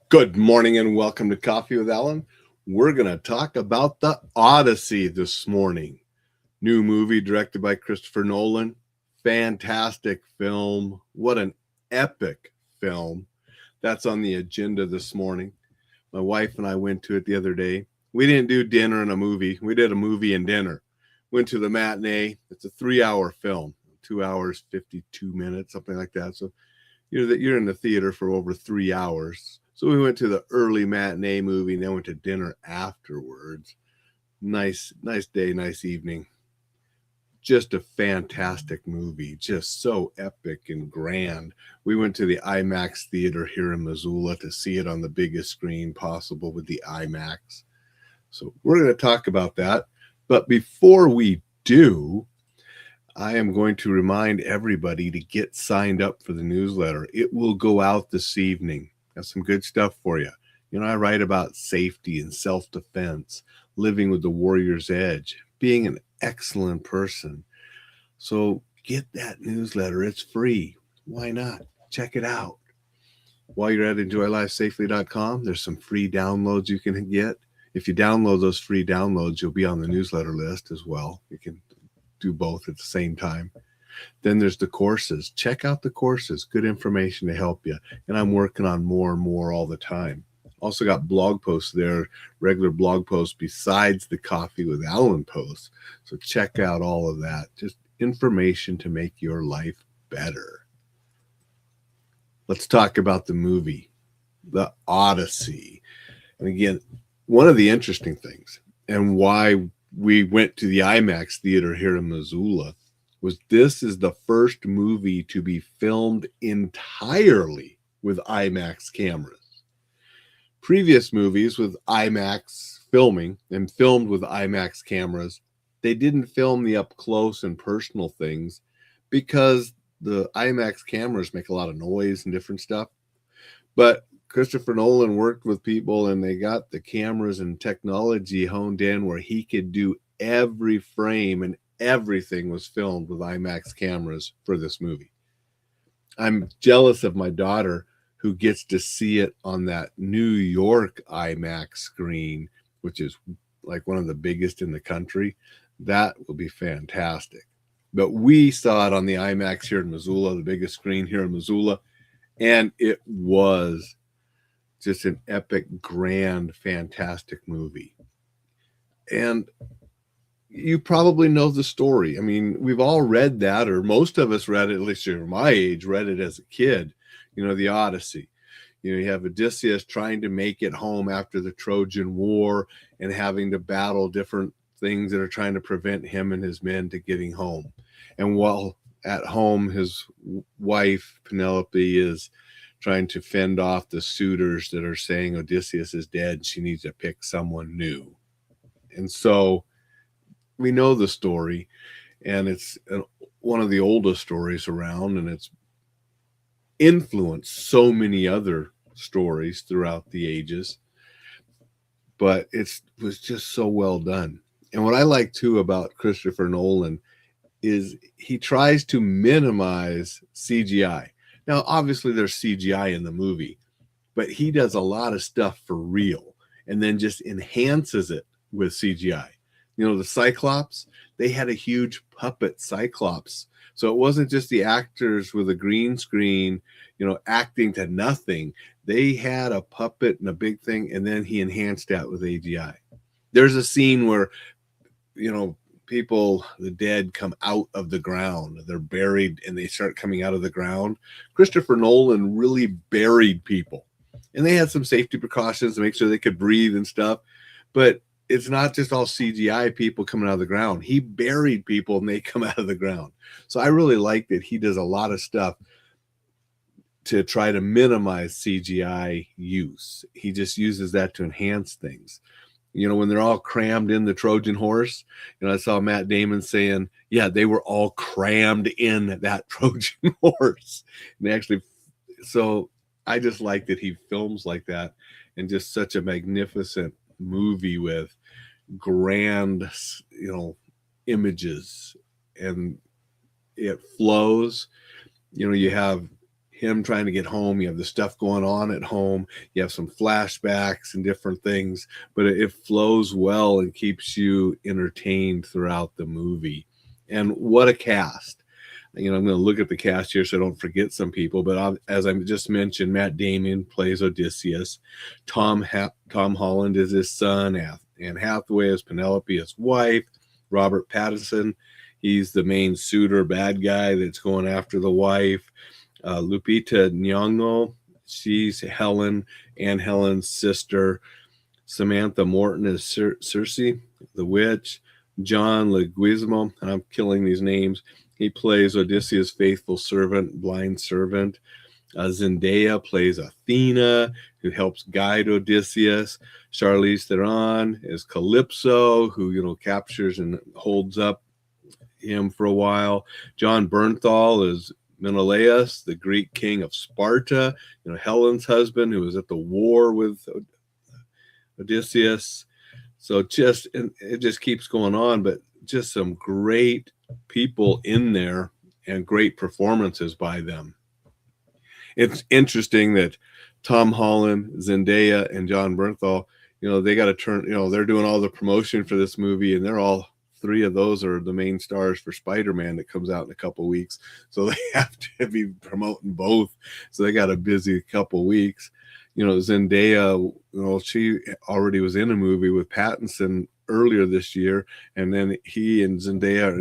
Good morning and welcome to Coffee with Alain. We're going to talk about the Odyssey this morning. New movie directed by Christopher Nolan. Fantastic film. What an epic film. That's on the agenda this morning. My wife and I went to it the other day. We didn't do dinner and a movie. We did a movie and dinner. Went to the matinee. It's a 3-hour film, 2 hours, 52 minutes, something like that. So you're in the theater for over 3 hours. So we went to the early matinee movie and then went to dinner afterwards. Nice day, nice evening. Just a fantastic movie, just so epic and grand. We went to the IMAX theater here in Missoula to see it on the biggest screen possible with the IMAX. So we're going to talk about that. But before we do, I am going to remind everybody to get signed up for the newsletter. It will go out this evening. Got some good stuff for you. I write about safety and self-defense, living with the warrior's edge, being an excellent person. So get that newsletter. It's free. Why not? Check it out. While you're at enjoylifesafely.com, there's some free downloads you can get. If you download those free downloads, you'll be on the newsletter list as well. You can do both at the same time. Then there's the courses. Check out the courses. Good information to help you. And I'm working on more and more all the time. Also got blog posts there, regular blog posts besides the Coffee with Alain posts. So check out all of that. Just information to make your life better. Let's talk about the movie, The Odyssey. And again, one of the interesting things and why we went to the IMAX theater here in Missoula was this is the first movie to be filmed entirely with IMAX cameras. Previous movies with IMAX filming and filmed with IMAX cameras, they didn't film the up close and personal things because the IMAX cameras make a lot of noise and different stuff. But Christopher Nolan worked with people and they got the cameras and technology honed in where he could do every frame and everything was filmed with IMAX cameras for this movie. I'm jealous of my daughter who gets to see it on that New York IMAX screen, which is like one of the biggest in the country. That will be fantastic. But we saw it on the IMAX here in Missoula, the biggest screen here in Missoula, and it was just an epic, grand, fantastic movie. And you probably know the story. I mean, we've all read that, or most of us read it, at least you're my age, read it as a kid, the Odyssey. You have Odysseus trying to make it home after the Trojan War and having to battle different things that are trying to prevent him and his men to getting home. And while at home, his wife, Penelope, is trying to fend off the suitors that are saying Odysseus is dead. She needs to pick someone new. And so we know the story, and it's one of the oldest stories around, and it's influenced so many other stories throughout the ages. But it was just so well done. And what I like too about Christopher Nolan is he tries to minimize CGI. Now, obviously, there's CGI in the movie, but he does a lot of stuff for real and then just enhances it with CGI. The Cyclops, they had a huge puppet Cyclops. So it wasn't just the actors with a green screen, acting to nothing. They had a puppet and a big thing, and then he enhanced that with AGI. There's a scene where, people, the dead, come out of the ground. They're buried and they start coming out of the ground. Christopher Nolan really buried people. And they had some safety precautions to make sure they could breathe and stuff. But it's not just all CGI people coming out of the ground. He buried people and they come out of the ground. So I really like that he does a lot of stuff to try to minimize CGI use. He just uses that to enhance things. When they're all crammed in the Trojan horse, I saw Matt Damon saying, yeah, they were all crammed in that Trojan horse. And actually, so I just like that he films like that, and just such a magnificent movie with grand, images, and it flows. You have him trying to get home. You have the stuff going on at home. You have some flashbacks and different things, but it flows well and keeps you entertained throughout the movie. And what a cast. You know, I'm going to look at the cast here so I don't forget some people, but as I just mentioned, Matt Damon plays Odysseus. Tom Holland is his son. Anne Hathaway is Penelope, his wife. Robert Pattinson, he's the main suitor bad guy that's going after the wife. Lupita Nyong'o, she's Helen and Helen's sister. Samantha Morton is Circe, the witch. John Leguizamo, and I'm killing these names, he plays Odysseus' faithful servant, blind servant. Zendaya plays Athena, who helps guide Odysseus. Charlize Theron is Calypso, who, you know, captures and holds up him for a while. John Bernthal is Menelaus, the Greek king of Sparta, you know, Helen's husband, who was at the war with Odysseus. So it just keeps going on, but just some great people in there and great performances by them. It's interesting that Tom Holland, Zendaya, and John Bernthal, you know, they got to turn, you know, they're doing all the promotion for this movie, and they're all three of those are the main stars for Spider-Man that comes out in a couple weeks. So they have to be promoting both. So they got a busy couple weeks. You know, Zendaya, you know, she already was in a movie with Pattinson earlier this year, and then he and Zendaya are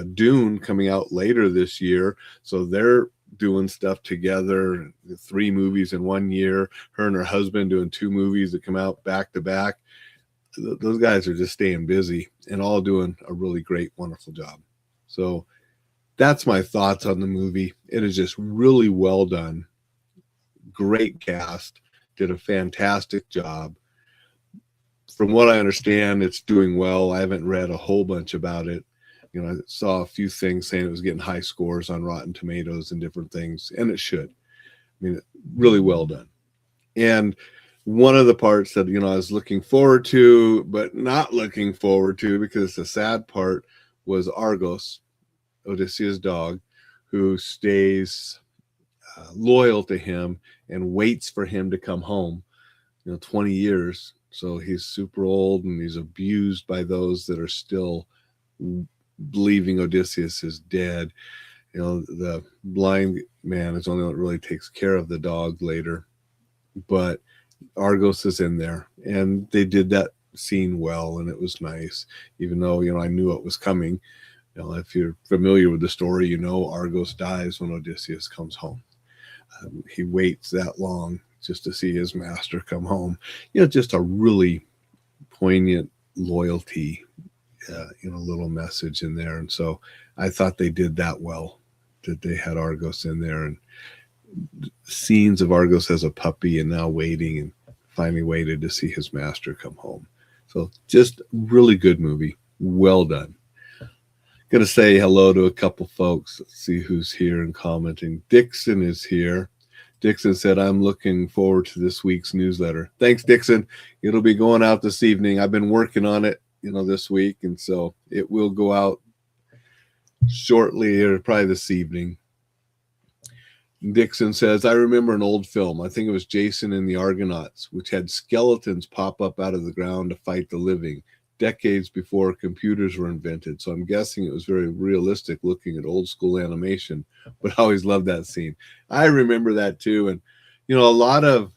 in Dune coming out later this year. So they're doing stuff together, 3 movies in 1 year. Her and her husband doing 2 movies that come out back to back. Those guys are just staying busy and all doing a really great, wonderful job. So that's my thoughts on the movie. It is just really well done. Great cast, did a fantastic job. From what I understand, it's doing well. I haven't read a whole bunch about it. You know, I saw a few things saying it was getting high scores on Rotten Tomatoes and different things, and it should. I mean, really well done. And one of the parts that, you know, I was looking forward to, but not looking forward to because the sad part was Argos, Odysseus' dog, who stays loyal to him and waits for him to come home, you know, 20 years. So he's super old and he's abused by those that are still believing Odysseus is dead. You know, the blind man is the only one that really takes care of the dog later. But Argos is in there, and they did that scene well, and it was nice, even though, you know, I knew it was coming. You know, if you're familiar with the story, you know Argos dies when Odysseus comes home. He waits that long just to see his master come home. You know, just a really poignant loyalty, you know, little message in there. And so I thought they did that well, that they had Argos in there, and scenes of Argos as a puppy and now waiting and finally waited to see his master come home. So just really good movie. Well done. Going to say hello to a couple folks. Let's see who's here and commenting. Dixon is here. Dixon said, I'm looking forward to this week's newsletter. Thanks, Dixon. It'll be going out this evening. I've been working on it, you know, this week, and so it will go out shortly, or probably this evening. Dixon says, I remember an old film. I think it was Jason and the Argonauts, which had skeletons pop up out of the ground to fight the living, decades before computers were invented. So I'm guessing it was very realistic looking at old school animation, but I always loved that scene. I remember that too. And, you know, a lot of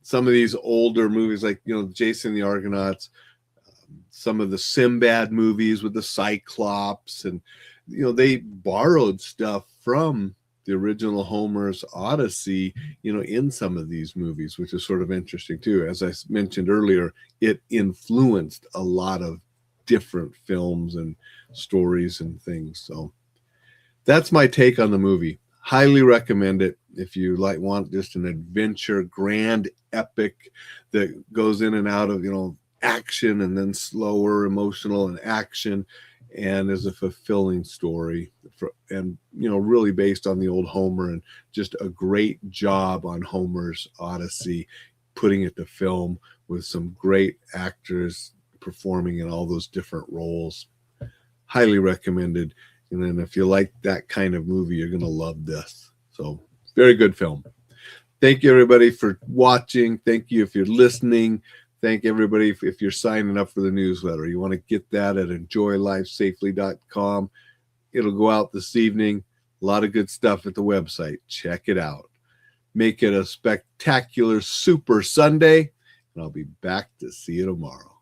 some of these older movies, like, you know, Jason and the Argonauts, some of the Sinbad movies with the Cyclops, and, you know, they borrowed stuff from the original Homer's Odyssey, you know, in some of these movies, which is sort of interesting too. As I mentioned earlier, it influenced a lot of different films and stories and things. So that's my take on the movie. Highly recommend it if you want just an adventure, grand epic that goes in and out of, you know, action and then slower, emotional and action, and is a fulfilling story and, you know, really based on the old Homer, and just a great job on Homer's Odyssey, putting it to film with some great actors performing in all those different roles. Highly recommended. And then if you like that kind of movie, you're going to love this. So Very good film. Thank you, everybody, for watching. Thank you if you're listening. Thank everybody if you're signing up for the newsletter. You want to get that at enjoylifesafely.com. It'll go out this evening. A lot of good stuff at the website. Check it out. Make it a spectacular Super Sunday, and I'll be back to see you tomorrow.